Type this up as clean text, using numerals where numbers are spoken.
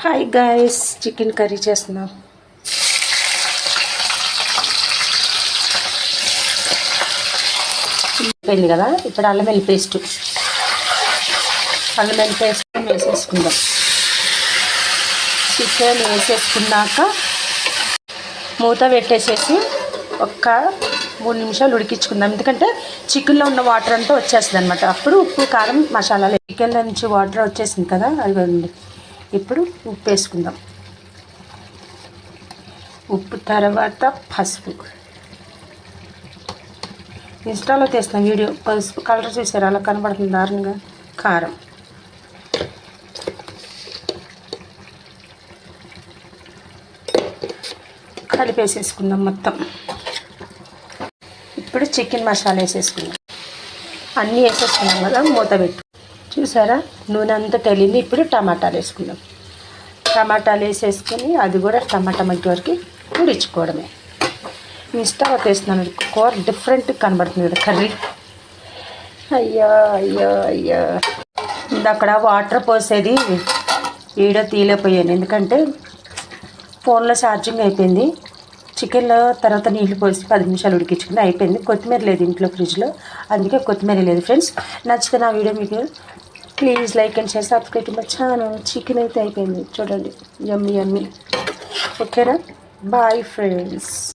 Hi guys, chicken curry చేస్తున్నాం. అయిపోయింది కదా. ఇప్పుడు అల్లం వెల్లుల్లి పేస్ట్ వేసేసుకుందాం. చికెన్ వేసేసుకున్నాక మూత పెట్టేసేసి ఒక్క 3 నిమిషాలు ఉడికించుకుందాం. ఎందుకంటే చికెన్లో ఉన్న వాటర్ అంతా వచ్చేస్తుంది అనమాట. అప్పుడు ఉప్పు, కారం, మసాలాలు చికెన్లో నుంచి వాటర్ వచ్చేసింది కదా, అదిగోండి. ఇప్పుడు ఉప్పు వేసుకుందాం. ఉప్పు తర్వాత పసుపు. ఇన్స్టాలో తీస్తాం వీడియో. పసుపు కలర్ చూసారు, అలా కనబడుతుంది దారుణంగా. కారం, కలిపేసేసుకుందాం మొత్తం. ఇప్పుడు చికెన్ మసాలా వేసేసుకుందాం. అన్నీ వేసేసుకున్నాం కదా, మూత పెట్టు. చూసారా, నూనె అంతా తెలియంది. ఇప్పుడు టమాటాలు వేసుకుందాం. టమాటాలు వేసేసుకొని అది కూడా టమాటా మగ్గి వరకు ఉడిచుకోవడమే. ఇన్స్టాలో వేస్తున్నాను, కూర డిఫరెంట్ కనబడుతుంది కదా కర్రీ. అయ్యా అయ్యా అయ్యా, అక్కడ వాటర్ పోసేది వీడియో తీయలేకపోయాను, ఎందుకంటే ఫోన్లో ఛార్జింగ్ అయిపోయింది. చికెన్లో తర్వాత నీళ్ళు పోసి 10 నిమిషాలు ఉడికించుకుని అయిపోయింది. కొత్తిమీర లేదు ఇంట్లో, ఫ్రిడ్జ్లో, అందుకే కొత్తిమీర లేదు. ఫ్రెండ్స్, నచ్చితే నా వీడియో మీకు please like and share, subscribe my channel. Chicken అయితే అయిపోయింది చూడండి, యమ్మీ యమ్మీ. ఓకేనా, బాయ్ ఫ్రెండ్స్.